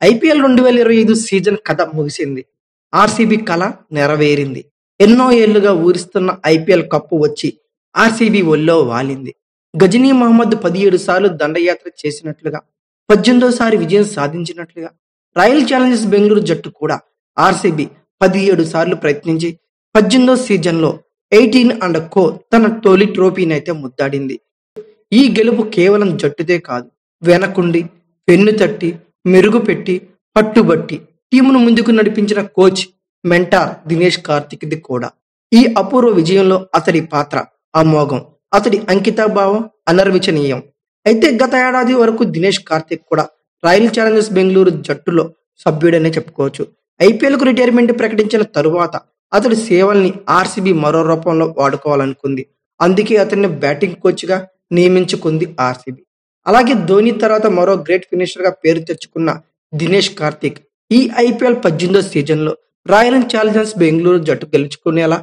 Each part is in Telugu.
ఐపీఎల్ 2025 సీజన్ కథ ముగిసింది. ఆర్సీబీ కల నెరవేరింది. ఎన్నో ఏళ్లుగా ఊరిస్తున్న ఐపీఎల్ కప్పు వచ్చి ఆర్సీబీ ఒళ్ళో వాలింది. గజనీ మహమ్మద్ 17 సార్లు దండయాత్ర చేసినట్లుగా, 18వ విజయం సాధించినట్లుగా రాయల్ ఛాలెంజర్స్ బెంగళూరు జట్టు కూడా ఆర్సీబీ 17 సార్లు ప్రయత్నించి 18వ సీజన్లో 18 అండ్ కో తన తొలి ట్రోఫీనైతే ముద్దాడింది. ఈ గెలుపు కేవలం జట్టుదే కాదు, వెనకుండి పెన్ను తట్టి మెరుగుపెట్టి పట్టుబట్టి టీమును ముందుకు నడిపించిన కోచ్, మెంటార్ దినేష్ కార్తిక్ది కూడా. ఈ అపూర్వ విజయంలో అతడి పాత్ర అమోఘం, అతడి అంకితభావం అనర్వచనీయం. అయితే గత ఏడాది వరకు దినేష్ కార్తిక్ కూడా రాయల్ ఛాలెంజర్స్ బెంగళూరు జట్టులో సభ్యుడనే చెప్పుకోవచ్చు. ఐపీఎల్కు రిటైర్మెంట్ ప్రకటించిన తరువాత అతడి సేవల్ని ఆర్సీబీ మరో రూపంలో వాడుకోవాలనుకుంది. అందుకే అతన్ని బ్యాటింగ్ కోచ్గా నియమించుకుంది ఆర్సీబీ. అలాగే ధోని తర్వాత మరో గ్రేట్ ఫినిషర్ గా పేరు తెచ్చుకున్న దినేష్ కార్తిక్ ఈ ఐపీఎల్ 18వ సీజన్లో రాయల్ ఛాలెంజర్స్ బెంగళూరు జట్టు గెలుచుకునేలా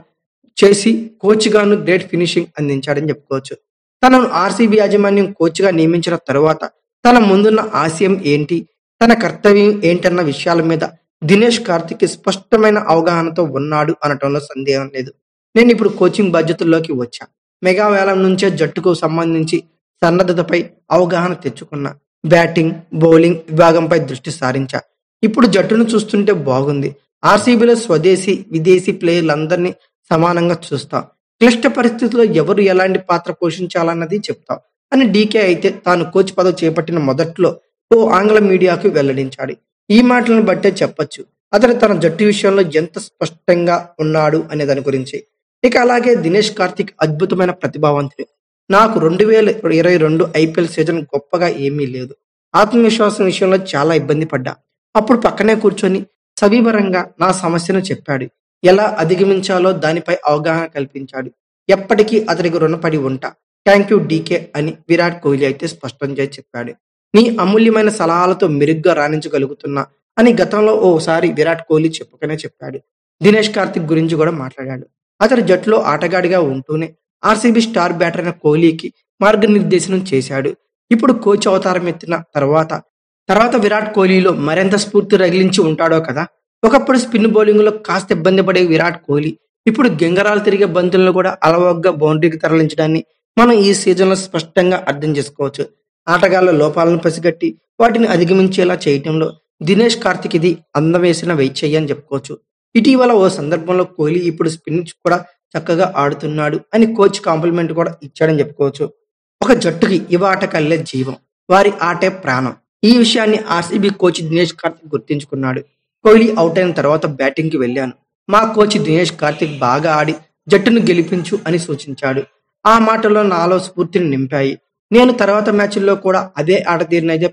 చేసి కోచ్ గాను గ్రేట్ ఫినిషింగ్ అందించాడని చెప్పుకోవచ్చు. తనను ఆర్సీబీ యాజమాన్యం కోచ్ గా నియమించిన తరువాత తన ముందున్న ఆశయం ఏంటి, తన కర్తవ్యం ఏంటన్న విషయాల మీద దినేష్ కార్తిక్ స్పష్టమైన అవగాహనతో ఉన్నాడు అనటంలో సందేహం లేదు. నేను ఇప్పుడు కోచింగ్ బాధ్యతల్లోకి వచ్చా. మెగా వేలం నుంచే జట్టుకు సంబంధించి సన్నద్ధతపై అవగాహన తెచ్చుకున్నా. బ్యాటింగ్, బౌలింగ్ విభాగంపై దృష్టి సారించా. ఇప్పుడు జట్టును చూస్తుంటే బాగుంది. ఆర్సీబీలో స్వదేశీ, విదేశీ ప్లేయర్లందరినీ సమానంగా చూస్తా. క్లిష్ట పరిస్థితుల్లో ఎవరు ఎలాంటి పాత్ర పోషించాలన్నది చెప్తా అని డీకే అయితే తాను కోచ్ పదవి చేపట్టిన మొదట్లో ఓ ఆంగ్ల మీడియాకు వెల్లడించాడు. ఈ మాటలను బట్టే చెప్పొచ్చు అతను తన జట్టు విషయంలో ఎంత స్పష్టంగా ఉన్నాడు అనే దాని గురించి. ఇక అలాగే దినేష్ కార్తిక్ అద్భుతమైన ప్రతిభావంతుడు. నాకు 2022 ఐపీఎల్ సీజన్ గొప్పగా ఏమీ లేదు. ఆత్మవిశ్వాసం విషయంలో చాలా ఇబ్బంది పడ్డా. అప్పుడు పక్కనే కూర్చొని సవివరంగా నా సమస్యను చెప్పాడు. ఎలా అధిగమించాలో దానిపై అవగాహన కల్పించాడు. ఎప్పటికీ అతనికి రుణపడి ఉంటా. థ్యాంక్ యూ డీకే అని విరాట్ కోహ్లీ అయితే స్పష్టం చేసి చెప్పాడు. నీ అమూల్యమైన సలహాలతో మెరుగ్గా రాణించగలుగుతున్నా అని గతంలో ఓసారి విరాట్ కోహ్లీ చెప్పుకునే చెప్పాడు. దినేష్ కార్తిక్ గురించి కూడా మాట్లాడాడు. అతడు జట్టులో ఆటగాడిగా ఉంటూనే ఆర్సీబీ స్టార్ బ్యాటర్ అయిన కోహ్లీకి మార్గనిర్దేశనం చేశాడు. ఇప్పుడు కోచ్ అవతారం ఎత్తిన తర్వాత విరాట్ కోహ్లీలో మరింత స్ఫూర్తి రగిలించి ఉంటాడో కదా. ఒకప్పుడు స్పిన్ బౌలింగ్ లో కాస్త ఇబ్బంది పడే విరాట్ కోహ్లీ ఇప్పుడు గెంగరాలు తిరిగే బంతులను కూడా అలవోగ్గా బౌండరీకి తరలించడాన్ని మనం ఈ సీజన్ లో స్పష్టంగా అర్థం చేసుకోవచ్చు. ఆటగాళ్ల లోపాలను పసిగట్టి వాటిని అధిగమించేలా చేయటంలో దినేష్ కార్తిక్ ఇది అందవేసిన వెయ్యి అని చెప్పుకోవచ్చు. ఇటీవల ఓ సందర్భంలో కోహ్లీ ఇప్పుడు స్పిన్ కూడా చక్కగా ఆడుతున్నాడు అని కోచ్ కాంప్లిమెంట్ కూడా ఇచ్చాడని చెప్పుకోవచ్చు. ఒక జట్టుకి యువ ఆటగాళ్లే జీవం, వారి ఆటే ప్రాణం. ఈ విషయాన్ని ఆర్సీబీ కోచ్ దినేష్ కార్తిక్ గుర్తించుకున్నాడు. కోహ్లీ అవుట్ అయిన తర్వాత బ్యాటింగ్ కి వెళ్ళాను. మా కోచ్ దినేష్ కార్తిక్ బాగా ఆడి జట్టును గెలిపించు అని సూచించాడు. ఆ మాటల్లో నాలో స్ఫూర్తిని నింపాయి. నేను తర్వాత మ్యాచ్ల్లో కూడా అదే ఆట తీరునైతే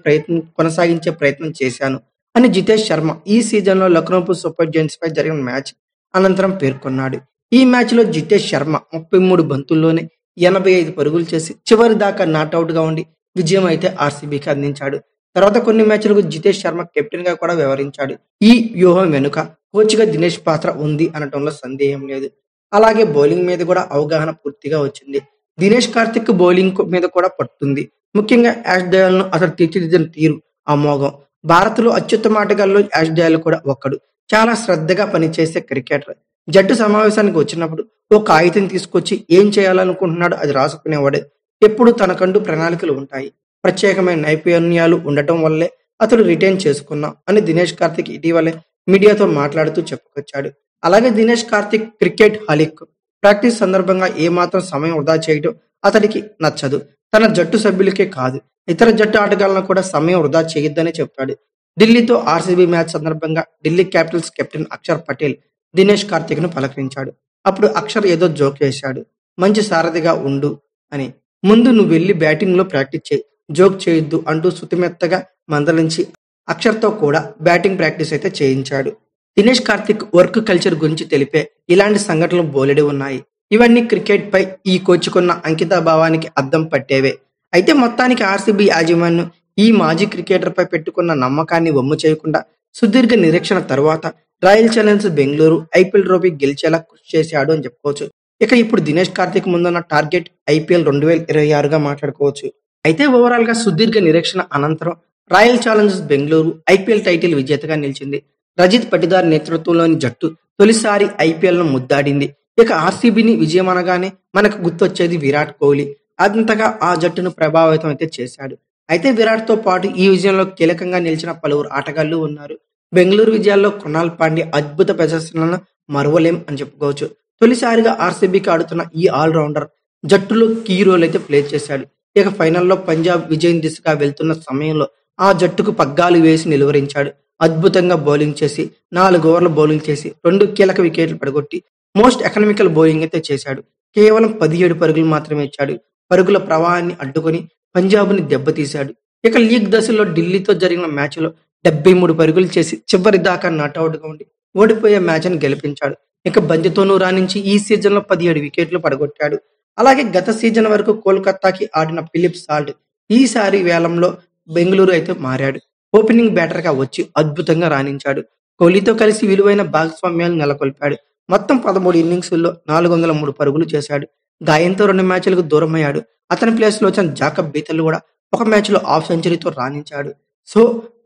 కొనసాగించే ప్రయత్నం చేశాను అని జితేష్ శర్మ ఈ సీజన్లో లక్నో సూపర్ జైంట్స్ పై జరిగిన మ్యాచ్ అనంతరం పేర్కొన్నాడు. ఈ మ్యాచ్ లో జితేష్ శర్మ 33 బంతుల్లోనే 85 పరుగులు చేసి చివరి దాకా నాట్అవుట్ గా ఉండి విజయం అయితే ఆర్సీబీకి అందించాడు. తర్వాత కొన్ని మ్యాచ్లకు జితేష్ శర్మ కెప్టెన్ గా కూడా వ్యవహరించాడు. ఈ వ్యూహం వెనుక కోచ్ గా దినేష్ పాత్ర ఉంది అనటంలో సందేహం లేదు. అలాగే బౌలింగ్ మీద కూడా అవగాహన పూర్తిగా వచ్చింది. దినేష్ కార్తిక్ బౌలింగ్ మీద కూడా పట్టుంది. ముఖ్యంగా యాష్ దయాల్ను అతను తీర్చిదిద్దిన తీరు అమోఘం. భారత్ లో అత్యుత్తమ ఆటగాళ్లలో యాష్ దయాల్ కూడా ఒక్కడు. చాలా శ్రద్ధగా పనిచేసే క్రికెటర్. జట్టు సమావేశానికి వచ్చినప్పుడు ఓ కాగితం తీసుకొచ్చి ఏం చేయాలనుకుంటున్నాడో అది రాసుకునేవాడే. ఎప్పుడు తనకంటూ ప్రణాళికలు ఉంటాయి. ప్రత్యేకమైన నైపుణ్యాలు ఉండటం వల్లే అతడు రిటైన్ చేసుకున్నాం అని దినేష్ కార్తిక్ ఇటీవలే మీడియాతో మాట్లాడుతూ చెప్పుకొచ్చాడు. అలాగే దినేష్ కార్తిక్ క్రికెట్ హాలిక్. ప్రాక్టీస్ సందర్భంగా ఏమాత్రం సమయం వృధా చేయడం అతడికి నచ్చదు. తన జట్టు సభ్యులకే కాదు, ఇతర జట్టు ఆటగాళ్లను కూడా సమయం వృధా చేయొద్దని చెప్తాడు. ఢిల్లీతో ఆర్సీబీ మ్యాచ్ సందర్భంగా ఢిల్లీ క్యాపిటల్స్ కెప్టెన్ అక్షర్ పటేల్ దినేష్ కార్తిక్ ను పలకరించాడు. అప్పుడు అక్షర్ ఏదో జోక్ వేశాడు. మంచి సారథిగా ఉండు అని. ముందు నువ్వు వెళ్లి బ్యాటింగ్ లో ప్రాక్టీస్ చేయి, జోక్ చేయొద్దు అంటూ సుతిమెత్తగా మందలించి అక్షర్తో కూడా బ్యాటింగ్ ప్రాక్టీస్ అయితే చేయించాడు. దినేష్ కార్తిక్ వర్క్ కల్చర్ గురించి తెలిపే ఇలాంటి సంఘటనలు బోలెడు ఉన్నాయి. ఇవన్నీ క్రికెట్ పై ఈ కోచ్కున్న అంకిత భావానికి అద్దం పట్టేవే. అయితే మొత్తానికి ఆర్సీబీ యాజమాన్యం ఈ మాజీ క్రికెటర్ పై పెట్టుకున్న నమ్మకాన్ని వమ్ము చేయకుండా సుదీర్ఘ నిరీక్షణ తర్వాత royal challengers Bengaluru IPL trophy గెలిచేలా కృషి చేశాడు అని చెప్పుకోవచ్చు. ఇక ఇప్పుడు దినేష్ కార్తిక్ ముందున్న టార్గెట్ ఐపీఎల్ 2026గా మాట్లాడుకోవచ్చు. అయితే ఓవరాల్ గా సుదీర్ఘ నిరీక్షణ అనంతరం royal challengers Bengaluru IPL title విజేతగా నిలిచింది. రజిత్ పటిదార్ నేతృత్వంలోని జట్టు తొలిసారి ఐపీఎల్ ను ముద్దాడింది. ఇక ఆర్సీబీని విజయం అనగానే మనకు గుర్తొచ్చేది విరాట్ కోహ్లీ. అంతగా ఆ జట్టును ప్రభావితం అయితే చేశాడు. అయితే విరాట్ తో పాటు ఈ విజయంలో కీలకంగా నిలిచిన పలువురు ఆటగాళ్లు ఉన్నారు. బెంగళూరు విజయాల్లో కృణాల్ పాండ్యా అద్భుత ప్రదర్శనలను మరువలేం అని చెప్పుకోవచ్చు. తొలిసారిగా ఆర్సీబీకి ఆడుతున్న ఈ ఆల్రౌండర్ జట్టులో కీ రోల్ అయితే ప్లే చేశాడు. ఇక ఫైనల్లో పంజాబ్ విజయం దిశగా వెళ్తున్న సమయంలో ఆ జట్టుకు పగ్గాలు వేసి నిలువరించాడు. అద్భుతంగా బౌలింగ్ చేసి 4 ఓవర్ల బౌలింగ్ చేసి 2 కీలక వికెట్లు పడగొట్టి మోస్ట్ ఎకనామికల్ బౌలింగ్ అయితే చేశాడు. కేవలం 17 పరుగులు మాత్రమే ఇచ్చాడు. పరుగుల ప్రవాహాన్ని అడ్డుకొని పంజాబ్ని దెబ్బతీశాడు. ఇక లీగ్ దశలో ఢిల్లీతో జరిగిన మ్యాచ్లో 73 పరుగులు చేసి చివరి దాకా నాటౌట్గా ఉండి ఓడిపోయే మ్యాచ్ను గెలిపించాడు. ఇక బంతితోనూ రాణించి ఈ సీజన్లో 17 వికెట్లు పడగొట్టాడు. అలాగే గత సీజన్ వరకు కోల్కతాకి ఆడిన ఫిలిప్ సాల్ట్ ఈసారి వేలంలో బెంగళూరు అయితే మారాడు. ఓపెనింగ్ బ్యాటర్ గా వచ్చి అద్భుతంగా రాణించాడు. కోహ్లీతో కలిసి విలువైన భాగస్వామ్యాలు నెలకొల్పాడు. మొత్తం 13 ఇన్నింగ్స్ల్లో 403 పరుగులు చేశాడు. గాయంతో 2 మ్యాచ్లకు దూరమయ్యాడు. అతని ప్లేస్ లో వచ్చిన జాకబ్ బీతల్ కూడా ఒక మ్యాచ్ లో హాఫ్ సెంచరీతో రాణించాడు. సో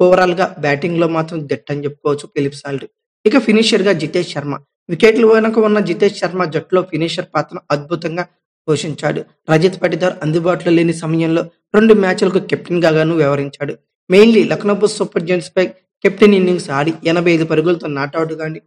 ఓవరాల్ గా బ్యాటింగ్ లో మాత్రం దిట్టని చెప్పుకోవచ్చు ఫిలిప్ సాల్ట్. ఇక ఫినిషర్ గా జితేష్ శర్మ. వికెట్ల వెనుక ఉన్న జితేష్ శర్మ జట్టులో ఫినిషర్ పాత్రను అద్భుతంగా పోషించాడు. రజిత్ పటిదార్ అందుబాటులో లేని సమయంలో 2 మ్యాచ్లకు కెప్టెన్ గాను వ్యవహరించాడు. మెయిన్లీ లక్నో సూపర్ జెయింట్స్ పై కెప్టెన్ ఇన్నింగ్స్ ఆడి 85 పరుగులతో నాట్అవుట్ గాని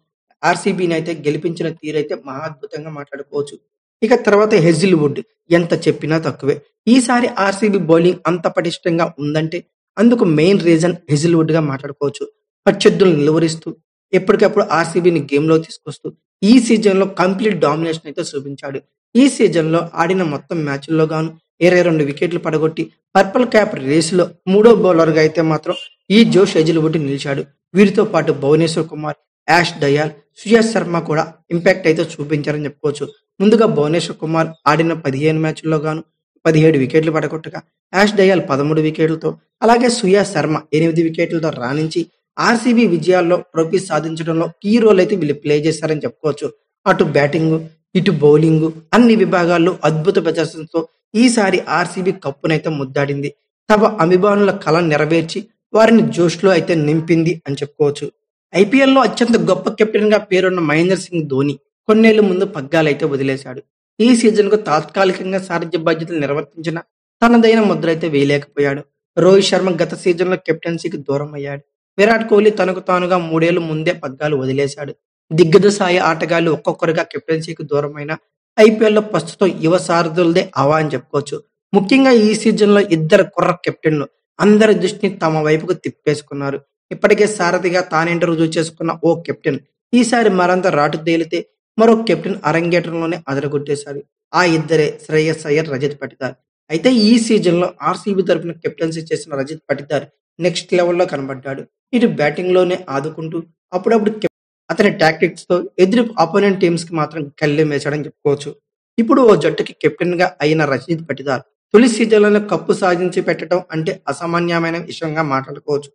ఆర్సీబీని అయితే గెలిపించిన తీరైతే మహా అద్భుతంగా మాట్లాడుకోవచ్చు. ఇక తర్వాత హెజిల్ వుడ్ ఎంత చెప్పినా తక్కువే. ఈసారి ఆర్సీబీ బౌలింగ్ అంత పటిష్టంగా ఉందంటే అందుకు మెయిన్ రీజన్ హెజిల్ వుడ్ గా మాట్లాడుకోవచ్చు. ప్రత్యర్థులను నిలువరిస్తూ ఎప్పటికప్పుడు ఆర్సీబీని గేమ్ లో తీసుకొస్తూ ఈ సీజన్ లో కంప్లీట్ డామినేషన్ అయితే చూపించాడు. ఈ సీజన్ లో ఆడిన మొత్తం మ్యాచ్ల్లో గాను 22 వికెట్లు పడగొట్టి పర్పుల్ క్యాప్ రేసులో 3వ బౌలర్ గా అయితే మాత్రం ఈ జోష్ హెజిల్వుడ్ నిలిచాడు. వీరితో పాటు భువనేశ్వర్ కుమార్, యాష్ దయాల్, సుయాష్ శర్మ కూడా ఇంపాక్ట్ అయితే చూపించారని చెప్పుకోవచ్చు. ముందుగా భువనేశ్వర్ కుమార్ ఆడిన 15 మ్యాచ్ల్లో గాను 17 వికెట్లు పడగొట్టగా యాష్ దయాల్ 13 వికెట్లతో అలాగే సుయాష్ శర్మ 8 వికెట్లతో రాణించి ఆర్సీబీ విజయాల్లో ట్రోఫీ సాధించడంలో కీ రోల్ అయితే వీళ్ళు ప్లే చేశారని చెప్పుకోవచ్చు. అటు బ్యాటింగ్ ఇటు బౌలింగ్ అన్ని విభాగాల్లో అద్భుత ప్రదర్శనతో ఈసారి ఆర్సీబీ కప్పునైతే ముద్దాడింది. తమ అభిమానుల కళ నెరవేర్చి వారిని జోష్లో అయితే నింపింది అని చెప్పుకోవచ్చు. ఐపీఎల్లో అత్యంత గొప్ప కెప్టెన్ గా పేరున్న మహేంద్ర సింగ్ ధోని కొన్నేళ్ల ముందు పగ్గాలైతే వదిలేశాడు. ఈ సీజన్ కు తాత్కాలికంగా సారథ్య బాధ్యతలు నిర్వర్తించిన తనదైన ముద్ర అయితే వేయలేకపోయాడు. రోహిత్ శర్మ గత సీజన్ లో కెప్టెన్సీకి దూరం అయ్యాడు. విరాట్ కోహ్లీ తనకు తానుగా 3 ఏళ్ల ముందే పగ్గాలు వదిలేశాడు. దిగ్గజ స్థాయి ఆటగాళ్లు ఒక్కొక్కరుగా కెప్టెన్సీకి దూరమైన ఐపీఎల్లో ప్రస్తుతం యువ సారథులదే అవా అని చెప్పుకోవచ్చు. ముఖ్యంగా ఈ సీజన్ లో 2 కుర్ర కెప్టెన్లు అందరి దృష్టిని తమ వైపుకు తిప్పేసుకున్నారు. ఇప్పటికే సారథిగా తానేంటో రుజువు చేసుకున్న ఓ కెప్టెన్ ఈసారి మరంత రాటు తేలితే మరో కెప్టెన్ అరంగేట్రంలోనే అదరగొట్టేశాడు. ఆ ఇద్దరే శ్రేయస్ అయ్యర్, రజత్ పటిదార్. అయితే ఈ సీజన్ లో ఆర్సీబీ తరపున కెప్టెన్సీ చేసిన రజత్ పటిదార్ నెక్స్ట్ లెవెల్లో కనబడ్డాడు. ఇటు బ్యాటింగ్ లోనే ఆదుకుంటూ అప్పుడప్పుడు అతని టాక్టిక్స్ తో ఎదురు అపోనెంట్ టీమ్స్ కి మాత్రం కళ్ళెం వేశాడని చెప్పుకోవచ్చు. ఇప్పుడు ఓ జట్టుకి కెప్టెన్ గా అయిన రజత్ పటిదార్ తొలి సీజన్లోనే కప్పు సాధించి పెట్టడం అంటే అసామాన్యమైన విషయంగా మాట్లాడుకోవచ్చు.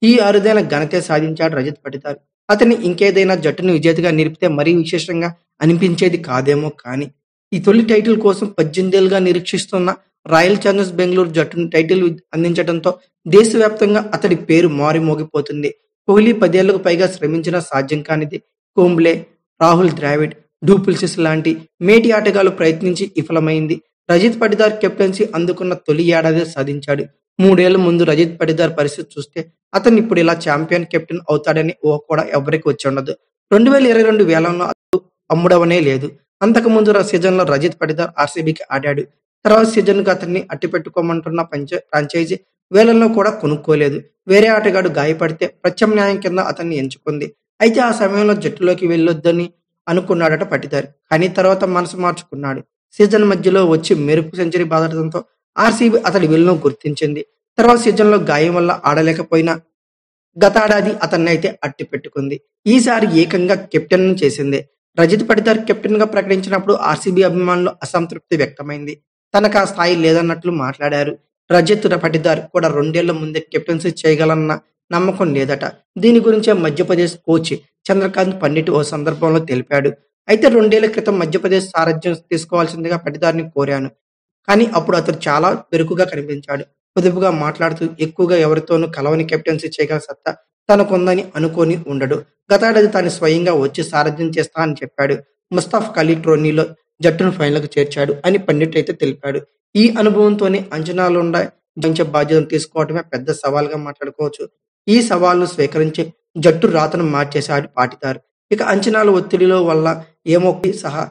ఈ అరుదైన ఘనతే సాధించాడు రజత్ పటిదార్. అతన్ని ఇంకేదైనా జట్టును విజేతగా నిలిపితే మరీ విశేషంగా అనిపించేది కాదేమో కానీ ఈ తొలి టైటిల్ కోసం 18 ఏళ్లుగా నిరీక్షిస్తున్న రాయల్ ఛాలెంజర్స్ బెంగళూరు జట్టును టైటిల్ అందించడంతో దేశవ్యాప్తంగా అతడి పేరు మారిమోగిపోతుంది. కోహ్లీ 10 ఏళ్లకు పైగా శ్రమించినా సాధ్యం కానిది. కుంబ్లే, రాహుల్ ద్రావిడ్, డూప్లెసిస్ లాంటి మేటి ఆటగాళ్లు ప్రయత్నించి విఫలమైంది. రజత్ పటిదార్ కెప్టెన్సీ అందుకున్న తొలి ఏడాదే సాధించాడు. 3 ఏళ్ల ముందు రజత్ పటిదార్ పరిస్థితి చూస్తే అతను ఇప్పుడు ఇలా ఛాంపియన్ కెప్టెన్ అవుతాడని ఊహ కూడా ఎవరికి వచ్చి ఉండదు. 2022 వేలంలో అమ్ముడవనే లేదు. అంతకుముందు సీజన్ లో రజత్ పటిదార్ ఆర్సీబీకి ఆడాడు. తర్వాత సీజన్ కు అతన్ని అట్టిపెట్టుకోమంటున్న ఫ్రాంచైజీ వేలంలో కూడా కొనుక్కోలేదు. వేరే ఆటగాడు గాయపడితే ప్రత్యామ్నాయం కింద అతన్ని ఎంచుకుంది. అయితే ఆ సమయంలో జట్టులోకి వెళ్ళొద్దని అనుకున్నాడట పటిదార్. కానీ తర్వాత మనసు మార్చుకున్నాడు. సీజన్ మధ్యలో వచ్చి మెరుపు సెంచరీ బాదడంతో ఆర్సీబీ అతడి విలువను గుర్తించింది. తర్వాత సీజన్ లో గాయం వల్ల ఆడలేకపోయినా గతాడాది అతన్ని అయితే అట్టి పెట్టుకుంది. ఈసారి ఏకంగా కెప్టెన్ చేసింది. రజత్ పటిదార్ కెప్టెన్ గా ప్రకటించినప్పుడు ఆర్సీబీ అభిమానులు అసంతృప్తి వ్యక్తమైంది. తనకు ఆ స్థాయి లేదన్నట్లు మాట్లాడారు. రజత్ పటిదార్ కూడా 2 ఏళ్ల ముందే కెప్టెన్సీ చేయగలన్న నమ్మకం లేదట. దీని గురించే మధ్యప్రదేశ్ కోచ్ చంద్రకాంత్ పండిట్ ఓ సందర్భంలో తెలిపాడు. అయితే 2 ఏళ్ల క్రితం మధ్యప్రదేశ్ సారథ్యం తీసుకోవాల్సిందిగా పటిదార్ని కోరాను. కానీ అప్పుడు అతను చాలా బెరుకుగా కనిపించాడు. పొదుపుగా మాట్లాడుతూ ఎక్కువగా ఎవరితోనూ కలవని కెప్టెన్సీ చేయగల సత్తా తనకుందని అనుకోని ఉండడు. గతేడాది తాను స్వయంగా వచ్చి సారథ్యం చేస్తా అని చెప్పాడు. ముస్తాఫ్ అలీ ట్రోనీలో జట్టును ఫైనల్‌కు చేర్చాడు అని పండిట్ అయితే తెలిపాడు. ఈ అనుభవంతోనే అంచనాలుండ జయించే బాధ్యతను తీసుకోవడమే పెద్ద సవాల్‌గా మాట్లాడుకోవచ్చు. ఈ సవాల్‌ను స్వీకరించి జట్టు రాతను మార్చేశాడు పాటిదార్. ఇక అంచనాల ఒత్తిడిలో వల్ల ఏమోకి సహా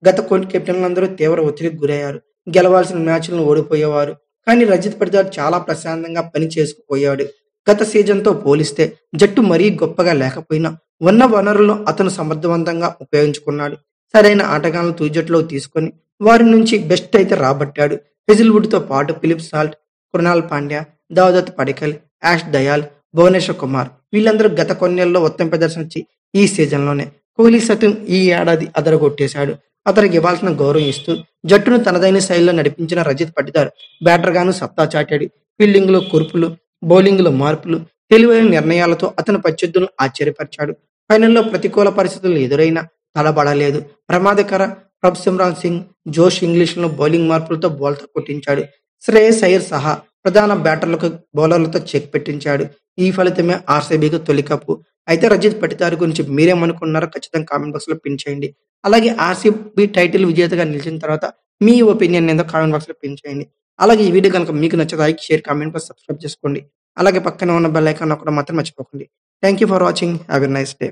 గత కొన్ని కెప్టెన్లందరూ తీవ్ర ఒత్తిడికి గురయ్యారు. గెలవాల్సిన మ్యాచ్‌లను ఓడిపోయేవారు. కానీ రజత్ పటిదార్ చాలా ప్రశాంతంగా పని చేసుకుపోయాడు. గత సీజన్‌తో పోలిస్తే జట్టు మరీ గొప్పగా లేకపోయినా ఉన్న వనరులను అతను సమర్థవంతంగా ఉపయోగించుకున్నాడు. సరైన ఆటగాళ్లను తుది జట్టులోకి తీసుకొని వారి నుంచి బెస్ట్ అయితే రాబట్టాడు. హెజిల్‌వుడ్‌తో పాటు ఫిలిప్ సాల్ట్, కృణాల్ పాండ్యా, దేవదత్ పడిక్కల్, యాష్ దయాల్, భువనేశ్వర్ కుమార్ వీళ్ళందరూ గత కొన్నేళ్లలో ఉత్తమ ప్రదర్శన ఈ సీజన్‌లోనే. కోహ్లీ సైతం ఈ ఏడాది అదరగొట్టేశాడు. అతనికి ఇవ్వాల్సిన గౌరవం ఇస్తూ జట్టును తనదైన శైలిలో నడిపించిన రజత్ పటిదార్ బ్యాటర్‌గాను సత్తా చాటాడు. ఫీల్డింగ్‌లో కూర్పులు, బౌలింగ్‌లో మార్పులు, తెలివైన నిర్ణయాలతో అతను ప్రత్యర్థులను ఆశ్చర్యపరిచాడు. ఫైనల్‌లో ప్రతికూల పరిస్థితులు ఎదురైనా తడబడలేదు. ప్రమాదకర ప్రభ్-సిమ్రాన్ సింగ్, జోష్ ఇంగ్లీష్‌లను బౌలింగ్ మార్పులతో బోల్తా కొట్టించాడు. శ్రేయస్ అయ్యర్ సహా ప్రధాన బౌలర్లతో చెక్ పెట్టించాడు. ఈ ఫలితమే ఆర్‌సీబీకి తొలి కప్పు. అయితే రజత్ పటిదార్ గురించి మీరేమనుకున్నారో ఖచ్చితంగా కామెంట్ బాక్స్‌లో పిన్ చేయండి. అలాగే ఆర్‌సీబీ టైటిల్ విజేతగా నిలిచిన తర్వాత మీ ఒపీనియన్ ఏందో కామెంట్ బాక్స్‌లో పిన్ చేయండి. అలాగే ఈ వీడియో గనుక మీకు నచ్చితే like, share, comment plus subscribe చేసుకోండి. అలాగే పక్కనే ఉన్న బెల్ ఐకాన్ నొక్కడం మాత్రం మర్చిపోకండి. Thank you for watching. Have a nice day.